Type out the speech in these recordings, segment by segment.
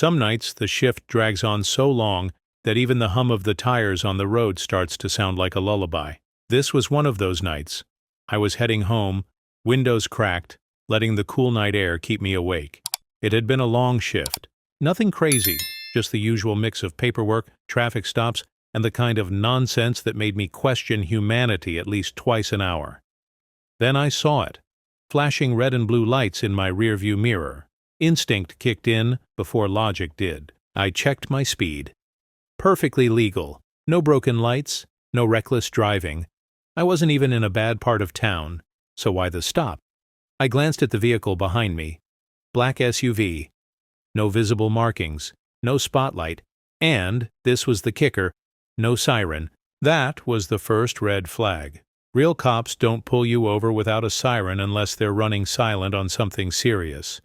Some nights the shift drags on so long that even the hum of the tires on the road starts to sound like a lullaby. This was one of those nights. I was heading home, windows cracked, letting the cool night air keep me awake. It had been a long shift. Nothing crazy, just the usual mix of paperwork, traffic stops, and the kind of nonsense that made me question humanity at least twice an hour. Then I saw it, flashing red and blue lights in my rearview mirror. Instinct kicked in before logic did. I checked my speed. Perfectly legal. No broken lights, no reckless driving. I wasn't even in a bad part of town, so why the stop? I glanced at the vehicle behind me. Black SUV. No visible markings, no spotlight, and, this was the kicker, no siren. That was the first red flag. Real cops don't pull you over without a siren unless they're running silent on something serious.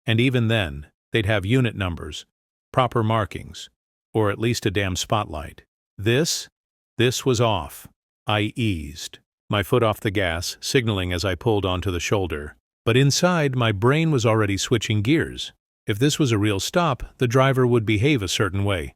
And even then, they'd have unit numbers, proper markings, or at least a damn spotlight. This was off. I eased, my foot off the gas, signaling as I pulled onto the shoulder. But inside, my brain was already switching gears. If this was a real stop, the driver would behave a certain way.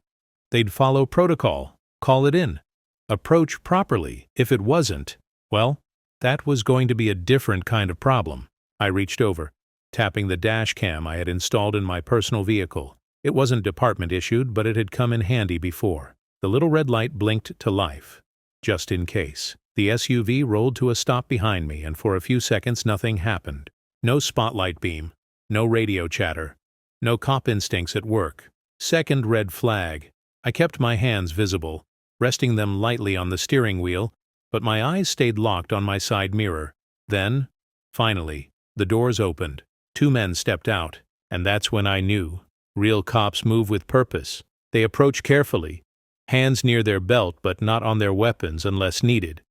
They'd follow protocol, call it in, approach properly. If it wasn't, well, that was going to be a different kind of problem. I reached over, tapping the dash cam I had installed in my personal vehicle. It wasn't department issued, but it had come in handy before. The little red light blinked to life, just in case. The SUV rolled to a stop behind me, and for a few seconds nothing happened. No spotlight beam, no radio chatter, no cop instincts at work. Second red flag. I kept my hands visible, resting them lightly on the steering wheel, but my eyes stayed locked on my side mirror. Then, finally, the doors opened. Two men stepped out, and that's when I knew. Real cops move with purpose. They approach carefully, hands near their belt but not on their weapons unless needed.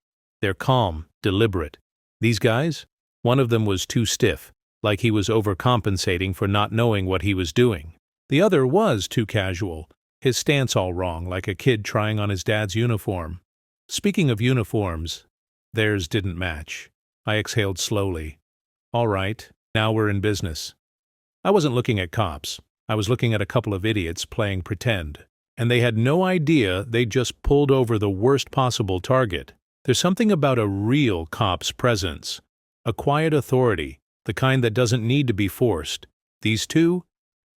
They're calm, deliberate. These guys? One of them was too stiff, like he was overcompensating for not knowing what he was doing. The other was too casual, his stance all wrong, like a kid trying on his dad's uniform. Speaking of uniforms, theirs didn't match. I exhaled slowly. All right, now we're in business. I wasn't looking at cops. I was looking at a couple of idiots playing pretend. And they had no idea they'd just pulled over the worst possible target. There's something about a real cop's presence. A quiet authority, the kind that doesn't need to be forced. These two?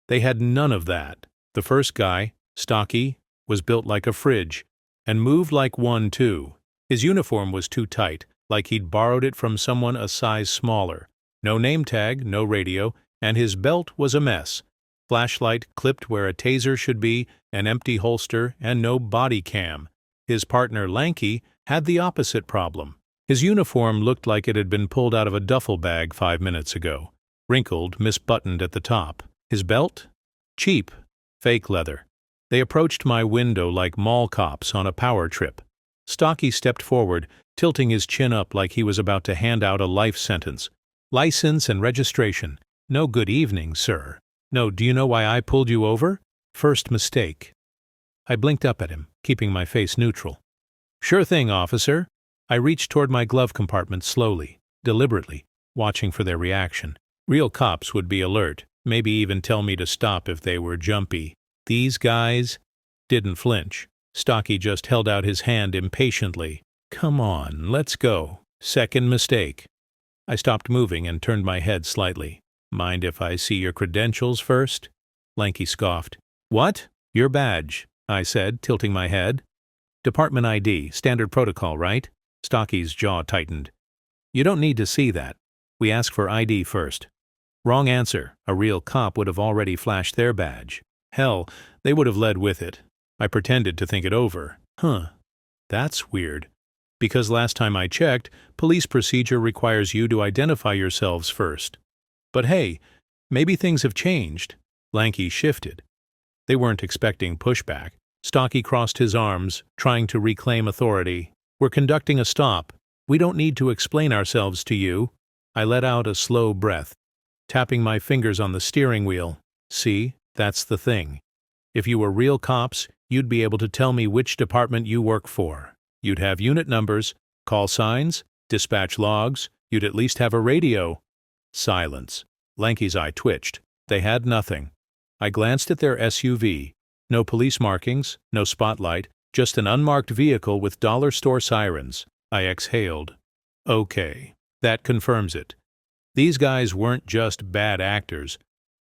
They had none of that. The first guy, stocky, was built like a fridge, and moved like one too. His uniform was too tight, like he'd borrowed it from someone a size smaller. No name tag, no radio, and his belt was a mess. Flashlight clipped where a taser should be, an empty holster, and no body cam. His partner, Lanky, had the opposite problem. His uniform looked like it had been pulled out of a duffel bag 5 minutes ago, wrinkled, misbuttoned at the top. His belt? Cheap, fake leather. They approached my window like mall cops on a power trip. Stocky stepped forward, tilting his chin up like he was about to hand out a life sentence. License and registration. No good evening, sir. No, do you know why I pulled you over? First mistake. I blinked up at him, keeping my face neutral. Sure thing, officer. I reached toward my glove compartment slowly, deliberately, watching for their reaction. Real cops would be alert, maybe even tell me to stop if they were jumpy. These guys didn't flinch. Stocky just held out his hand impatiently. Come on, let's go. Second mistake. I stopped moving and turned my head slightly. Mind if I see your credentials first? Lanky scoffed. What? Your badge, I said, tilting my head. Department ID, standard protocol, right? Stocky's jaw tightened. You don't need to see that. We ask for ID first. Wrong answer. A real cop would have already flashed their badge. Hell, they would have led with it. I pretended to think it over. That's weird. Because last time I checked, police procedure requires you to identify yourselves first. But hey, maybe things have changed. Lanky shifted. They weren't expecting pushback. Stocky crossed his arms, trying to reclaim authority. We're conducting a stop. We don't need to explain ourselves to you. I let out a slow breath, tapping my fingers on the steering wheel. See, that's the thing. If you were real cops, you'd be able to tell me which department you work for. You'd have unit numbers, call signs, dispatch logs. You'd at least have a radio. Silence. Lanky's eye twitched. They had nothing. I glanced at their SUV. No police markings, no spotlight, just an unmarked vehicle with dollar store sirens. I exhaled. Okay, that confirms it. These guys weren't just bad actors.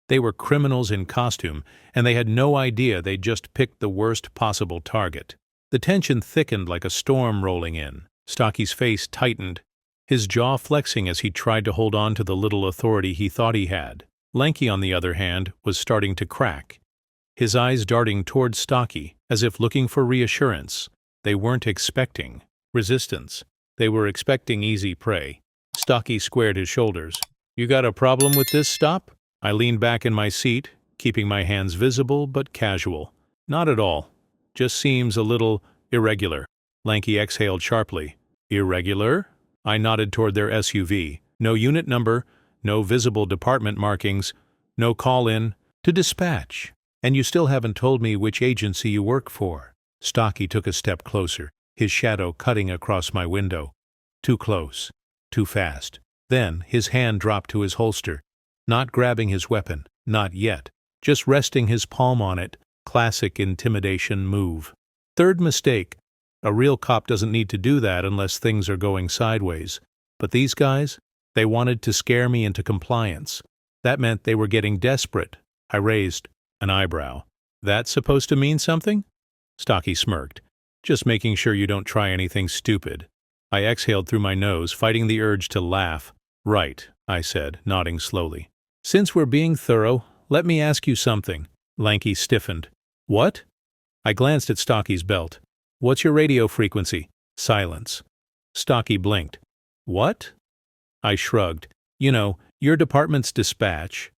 They were criminals in costume, and they had no idea they'd just picked the worst possible target. The tension thickened like a storm rolling in. Stocky's face tightened, his jaw flexing as he tried to hold on to the little authority he thought he had. Lanky, on the other hand, was starting to crack, his eyes darting toward Stocky, as if looking for reassurance. They weren't expecting resistance. They were expecting easy prey. Stocky squared his shoulders. "You got a problem with this stop?" I leaned back in my seat, keeping my hands visible but casual. "Not at all. Just seems a little irregular." Lanky exhaled sharply. "Irregular?" I nodded toward their SUV. "No unit number, no visible department markings, no call-in to dispatch. And you still haven't told me which agency you work for." Stocky took a step closer, his shadow cutting across my window. Too close, too fast. Then his hand dropped to his holster, not grabbing his weapon, not yet, just resting his palm on it. Classic intimidation move. Third mistake. A real cop doesn't need to do that unless things are going sideways. But these guys, they wanted to scare me into compliance. That meant they were getting desperate. I raised an eyebrow. "That's supposed to mean something?" Stocky smirked. "Just making sure you don't try anything stupid." I exhaled through my nose, fighting the urge to laugh. "Right," I said, nodding slowly. "Since we're being thorough, let me ask you something." Lanky stiffened. "What?" I glanced at Stocky's belt. "What's your radio frequency?" Silence. Stocky blinked. "What?" I shrugged. "You know, your department's dispatch.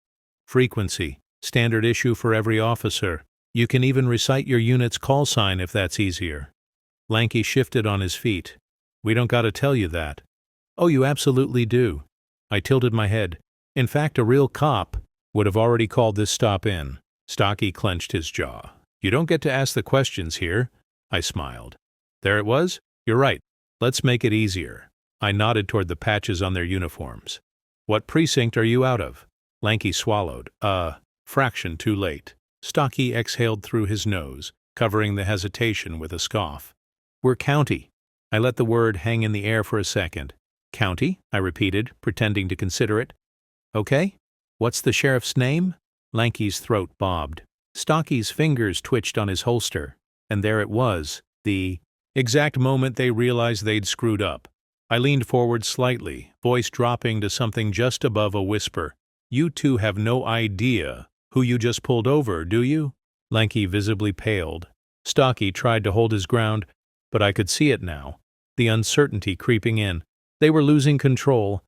Frequency. Standard issue for every officer. You can even recite your unit's call sign if that's easier." Lanky shifted on his feet. "We don't gotta tell you that." "Oh, you absolutely do." I tilted my head. "In fact, a real cop would have already called this stop in." Stocky clenched his jaw. "You don't get to ask the questions here." I smiled. "There it was? You're right. Let's make it easier." I nodded toward the patches on their uniforms. "What precinct are you out of?" Lanky swallowed. Fraction too late." Stocky exhaled through his nose, covering the hesitation with a scoff. "We're county." I let the word hang in the air for a second. "County?" I repeated, pretending to consider it. "Okay. What's the sheriff's name?" Lanky's throat bobbed. Stocky's fingers twitched on his holster. And there it was, the exact moment they realized they'd screwed up. I leaned forward slightly, voice dropping to something just above a whisper. "You two have no idea who you just pulled over, do you?" Lanky visibly paled. Stocky tried to hold his ground, but I could see it now, the uncertainty creeping in. They were losing control,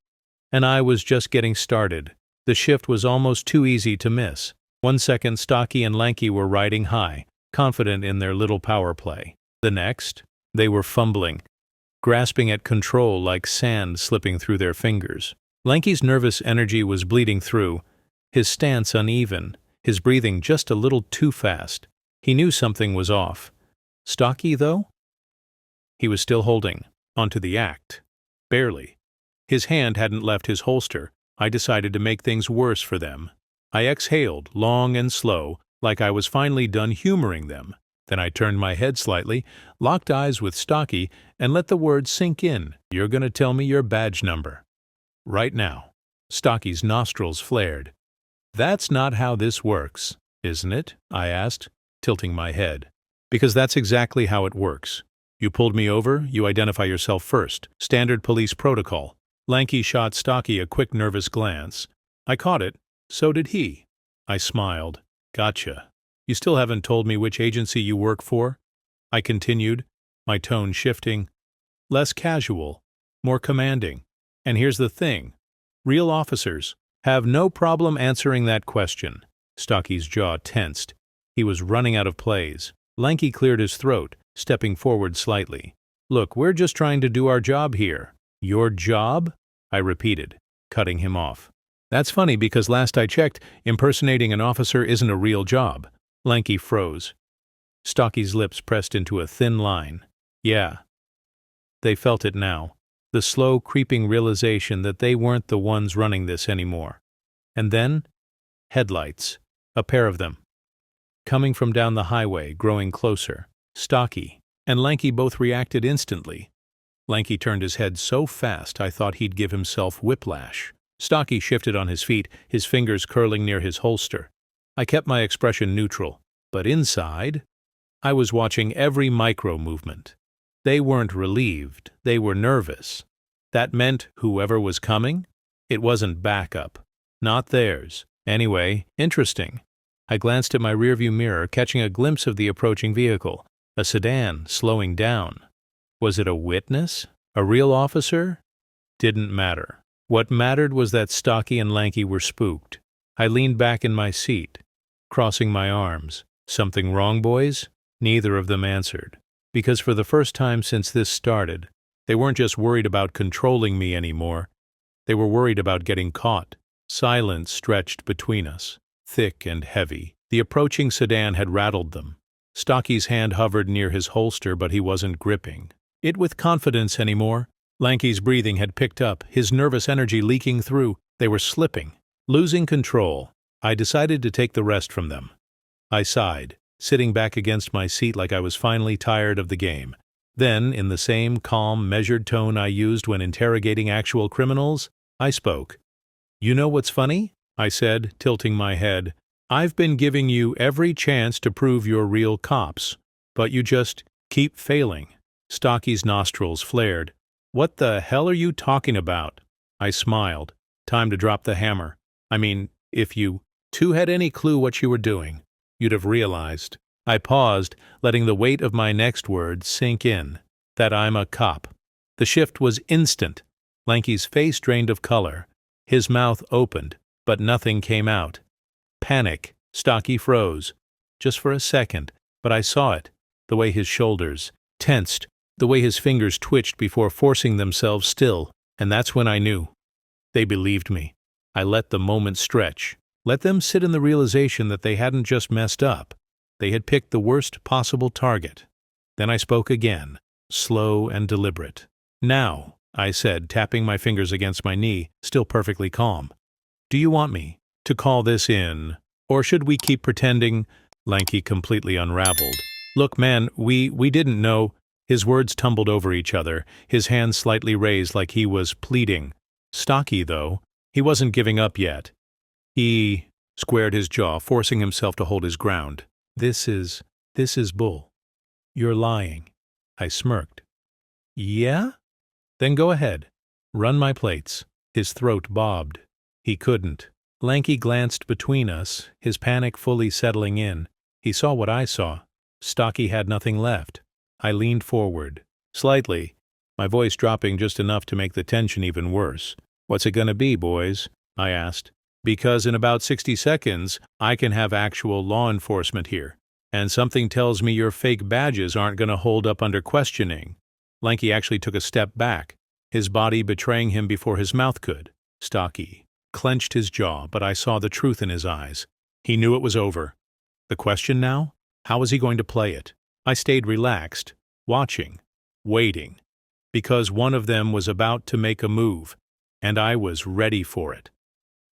and I was just getting started. The shift was almost too easy to miss. 1 second, Stocky and Lanky were riding high, confident in their little power play. The next, they were fumbling, grasping at control like sand slipping through their fingers. Lanky's nervous energy was bleeding through, his stance uneven, his breathing just a little too fast. He knew something was off. Stocky, though? He was still holding onto the act. Barely. His hand hadn't left his holster. I decided to make things worse for them. I exhaled, long and slow, like I was finally done humoring them. Then I turned my head slightly, locked eyes with Stocky, and let the words sink in. "You're gonna tell me your badge number. Right now." Stocky's nostrils flared. "That's not how this works, isn't it?" I asked, tilting my head. "Because that's exactly how it works. You pulled me over, you identify yourself first. Standard police protocol." Lanky shot Stocky a quick nervous glance. I caught it. So did he. I smiled. "Gotcha. You still haven't told me which agency you work for?" I continued, my tone shifting. Less casual, more commanding. "And here's the thing. Real officers have no problem answering that question." Stocky's jaw tensed. He was running out of plays. Lanky cleared his throat, stepping forward slightly. "Look, we're just trying to do our job here." "Your job?" I repeated, cutting him off. "That's funny because last I checked, impersonating an officer isn't a real job." Lanky froze. Stocky's lips pressed into a thin line. "Yeah." They felt it now, the slow creeping realization that they weren't the ones running this anymore. And then, headlights. A pair of them, coming from down the highway, growing closer. Stocky and Lanky both reacted instantly. Lanky turned his head so fast I thought he'd give himself whiplash. Stocky shifted on his feet, his fingers curling near his holster. I kept my expression neutral, but inside, I was watching every micro-movement. They weren't relieved, they were nervous. That meant whoever was coming, it wasn't backup. Not theirs. Anyway, interesting. I glanced at my rearview mirror, catching a glimpse of the approaching vehicle. A sedan, slowing down. Was it a witness? A real officer? Didn't matter. What mattered was that Stocky and Lanky were spooked. I leaned back in my seat, crossing my arms. Something wrong, boys? Neither of them answered. Because for the first time since this started, they weren't just worried about controlling me anymore. They were worried about getting caught. Silence stretched between us, thick and heavy. The approaching sedan had rattled them. Stocky's hand hovered near his holster, but he wasn't gripping it with confidence anymore. Lanky's breathing had picked up, his nervous energy leaking through. They were slipping, losing control. I decided to take the rest from them. I sighed, sitting back against my seat like I was finally tired of the game. Then, in the same calm, measured tone I used when interrogating actual criminals, I spoke. "You know what's funny?" I said, tilting my head. "I've been giving you every chance to prove you're real cops, but you just keep failing." Stocky's nostrils flared. "What the hell are you talking about?" I smiled. Time to drop the hammer. I mean, if you two had any clue what you were doing, you'd have realized. I paused, letting the weight of my next words sink in. That I'm a cop. The shift was instant. Lanky's face drained of color. His mouth opened, but nothing came out. Panic. Stocky froze. Just for a second, but I saw it. The way his shoulders tensed, the way his fingers twitched before forcing themselves still, and that's when I knew. They believed me. I let the moment stretch. Let them sit in the realization that they hadn't just messed up. They had picked the worst possible target. Then I spoke again, slow and deliberate. "Now," I said, tapping my fingers against my knee, still perfectly calm. "Do you want me to call this in, or should we keep pretending?" Lanky completely unraveled. "Look, man, we didn't know." His words tumbled over each other, his hands slightly raised like he was pleading. Stocky, though, he wasn't giving up yet. He squared his jaw, forcing himself to hold his ground. This is bull. You're lying." I smirked. "Yeah? Then go ahead. Run my plates." His throat bobbed. He couldn't. Lanky glanced between us, his panic fully settling in. He saw what I saw. Stocky had nothing left. I leaned forward, slightly, my voice dropping just enough to make the tension even worse. "What's it gonna be, boys?" I asked. "Because in about 60 seconds, I can have actual law enforcement here, and something tells me your fake badges aren't gonna hold up under questioning." Lanky actually took a step back, his body betraying him before his mouth could. Stocky clenched his jaw, but I saw the truth in his eyes. He knew it was over. The question now? How was he going to play it? I stayed relaxed, watching, waiting, because one of them was about to make a move, and I was ready for it.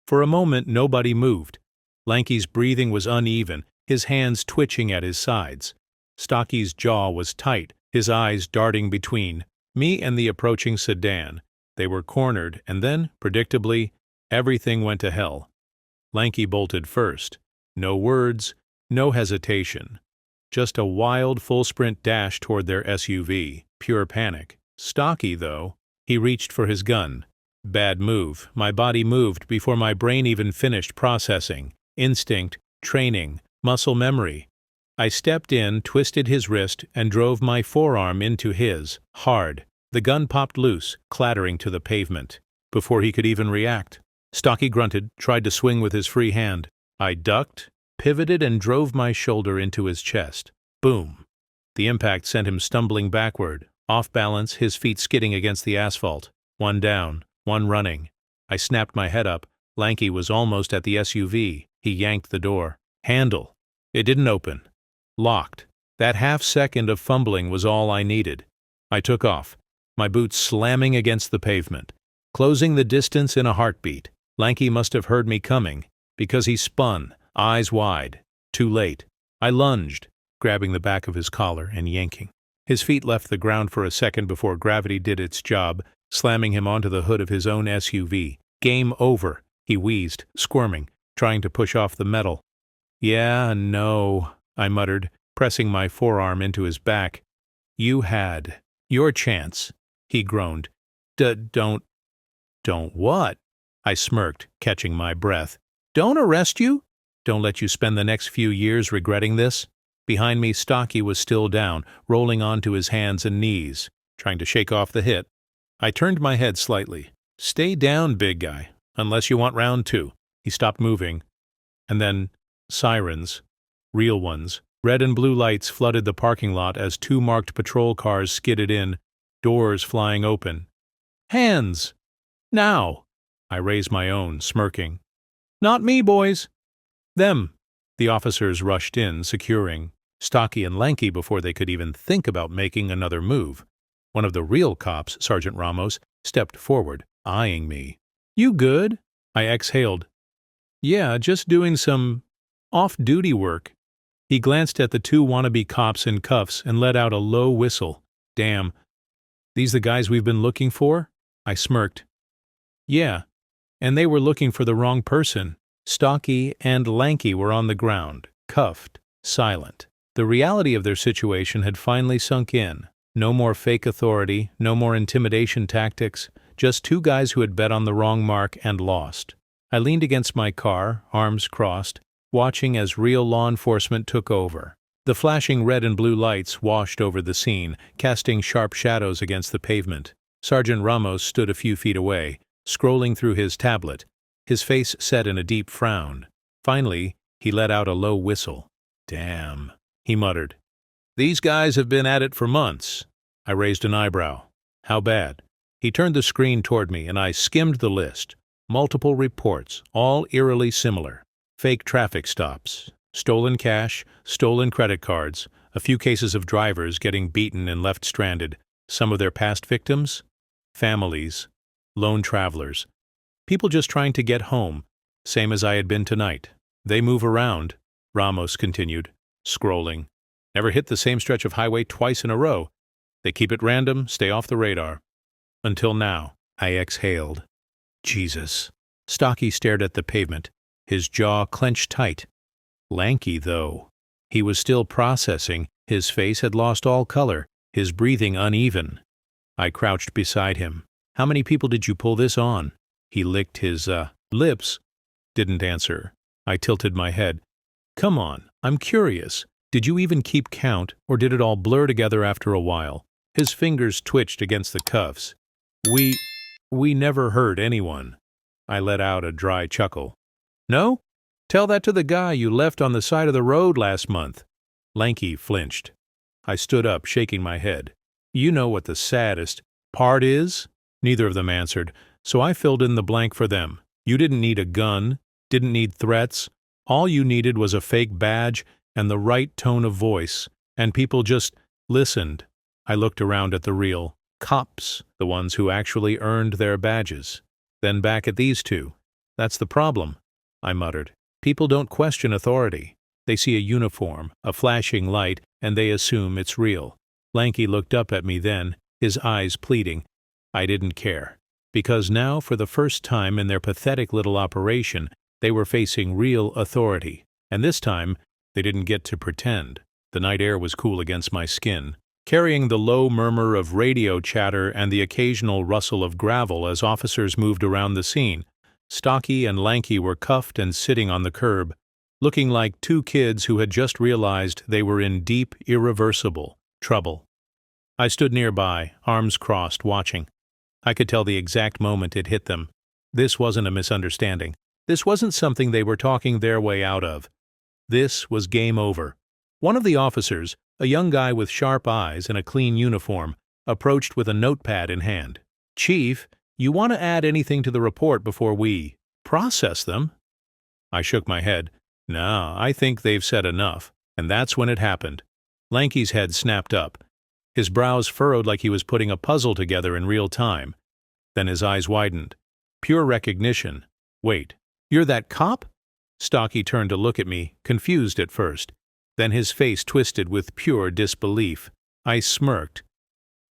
For a moment, nobody moved. Lanky's breathing was uneven, his hands twitching at his sides. Stocky's jaw was tight, his eyes darting between me and the approaching sedan. They were cornered, and then, predictably, everything went to hell. Lanky bolted first. No words, no hesitation. Just a wild, full-sprint dash toward their SUV. Pure panic. Stocky, though, he reached for his gun. Bad move. My body moved before my brain even finished processing. Instinct, training, muscle memory. I stepped in, twisted his wrist, and drove my forearm into his, hard. The gun popped loose, clattering to the pavement. Before he could even react, Stocky grunted, tried to swing with his free hand. I ducked, pivoted, and drove my shoulder into his chest. Boom. The impact sent him stumbling backward, off balance, his feet skidding against the asphalt. One down, one running. I snapped my head up. Lanky was almost at the SUV. He yanked the door. Handle. It didn't open. Locked. That half-second of fumbling was all I needed. I took off, my boots slamming against the pavement, closing the distance in a heartbeat. Lanky must have heard me coming, because he spun, eyes wide. Too late. I lunged, grabbing the back of his collar and yanking. His feet left the ground for a second before gravity did its job, slamming him onto the hood of his own SUV. Game over, he wheezed, squirming, trying to push off the metal. Yeah, no, I muttered, pressing my forearm into his back. You had your chance, he groaned. Don't what? I smirked, catching my breath. Don't arrest you? Don't let you spend the next few years regretting this? Behind me, Stocky was still down, rolling onto his hands and knees, trying to shake off the hit. I turned my head slightly. Stay down, big guy, unless you want round two. He stopped moving. And then, sirens. Real ones. Red and blue lights flooded the parking lot as two marked patrol cars skidded in, doors flying open. Hands! Now! I raised my own, smirking. Not me, boys. Them. The officers rushed in, securing Stocky and Lanky before they could even think about making another move. One of the real cops, Sergeant Ramos, stepped forward, eyeing me. You good? I exhaled. Yeah, just doing some off-duty work. He glanced at the two wannabe cops in cuffs and let out a low whistle. Damn. These the guys we've been looking for? I smirked. Yeah, and they were looking for the wrong person. Stocky and Lanky were on the ground, cuffed, silent. The reality of their situation had finally sunk in. No more fake authority, no more intimidation tactics, just two guys who had bet on the wrong mark and lost. I leaned against my car, arms crossed, watching as real law enforcement took over. The flashing red and blue lights washed over the scene, casting sharp shadows against the pavement. Sergeant Ramos stood a few feet away, scrolling through his tablet, his face set in a deep frown. Finally, he let out a low whistle. Damn, he muttered. These guys have been at it for months. I raised an eyebrow. How bad? He turned the screen toward me, and I skimmed the list. Multiple reports, all eerily similar. Fake traffic stops, stolen cash, stolen credit cards, a few cases of drivers getting beaten and left stranded. Some of their past victims? Families, lone travelers. People just trying to get home, same as I had been tonight. They move around, Ramos continued, scrolling. Never hit the same stretch of highway twice in a row. They keep it random, stay off the radar. Until now, I exhaled. Jesus. Stocky stared at the pavement, his jaw clenched tight. Lanky, though. He was still processing, his face had lost all color, his breathing uneven. I crouched beside him. How many people did you pull this on? He licked his, lips. Didn't answer. I tilted my head. Come on, I'm curious. Did you even keep count, or did it all blur together after a while? His fingers twitched against the cuffs. We never hurt anyone. I let out a dry chuckle. No? Tell that to the guy you left on the side of the road last month. Lanky flinched. I stood up, shaking my head. You know what the saddest part is? Neither of them answered, so I filled in the blank for them. You didn't need a gun, didn't need threats. All you needed was a fake badge and the right tone of voice, and people just listened. I looked around at the real cops, the ones who actually earned their badges. Then back at these two. That's the problem, I muttered. People don't question authority. They see a uniform, a flashing light, and they assume it's real. Lanky looked up at me then, his eyes pleading. I didn't care. Because now, for the first time in their pathetic little operation, they were facing real authority. And this time, they didn't get to pretend. The night air was cool against my skin, carrying the low murmur of radio chatter and the occasional rustle of gravel as officers moved around the scene. Stocky and Lanky were cuffed and sitting on the curb, looking like two kids who had just realized they were in deep, irreversible trouble. I stood nearby, arms crossed, watching. I could tell the exact moment it hit them. This wasn't a misunderstanding. This wasn't something they were talking their way out of. This was game over. One of the officers, a young guy with sharp eyes and a clean uniform, approached with a notepad in hand. Chief, you want to add anything to the report before we process them? I shook my head. No, I think they've said enough. And that's when it happened. Lanky's head snapped up. His brows furrowed like he was putting a puzzle together in real time. Then his eyes widened. Pure recognition. Wait, you're that cop? Stocky turned to look at me, confused at first. Then his face twisted with pure disbelief. I smirked.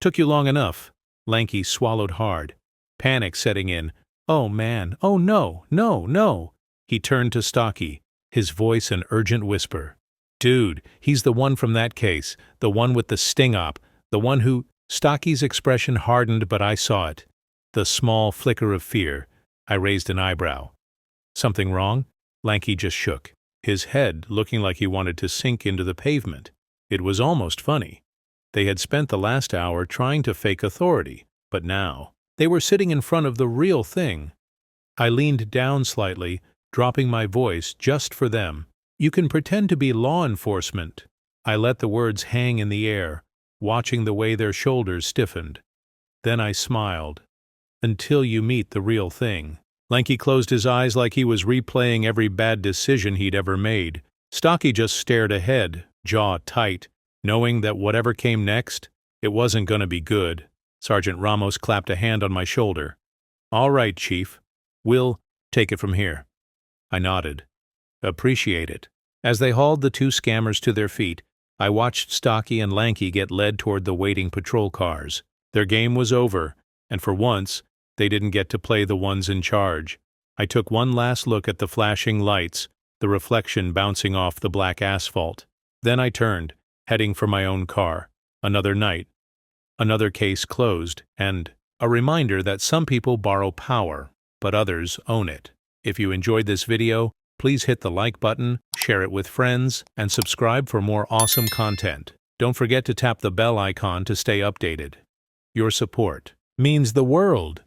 "Took you long enough." Lanky swallowed hard. Panic setting in. "Oh man, oh no, no, no." He turned to Stocky, his voice an urgent whisper. "Dude, he's the one from that case, the one with the sting-op, the one who—" Stocky's expression hardened, but I saw it. The small flicker of fear. I raised an eyebrow. "Something wrong?" Lanky just shook, his head looking like he wanted to sink into the pavement. It was almost funny. They had spent the last hour trying to fake authority, but now they were sitting in front of the real thing. I leaned down slightly, dropping my voice just for them. "You can pretend to be law enforcement." I let the words hang in the air, watching the way their shoulders stiffened. Then I smiled. "Until you meet the real thing." Lanky closed his eyes like he was replaying every bad decision he'd ever made. Stocky just stared ahead, jaw tight, knowing that whatever came next, it wasn't gonna be good. Sergeant Ramos clapped a hand on my shoulder. "All right, Chief. We'll take it from here." I nodded. "Appreciate it." As they hauled the two scammers to their feet, I watched Stocky and Lanky get led toward the waiting patrol cars. Their game was over, and for once, they didn't get to play the ones in charge. I took one last look at the flashing lights, the reflection bouncing off the black asphalt. Then I turned, heading for my own car. Another night. Another case closed, and a reminder that some people borrow power, but others own it. If you enjoyed this video, please hit the like button, share it with friends, and subscribe for more awesome content. Don't forget to tap the bell icon to stay updated. Your support means the world.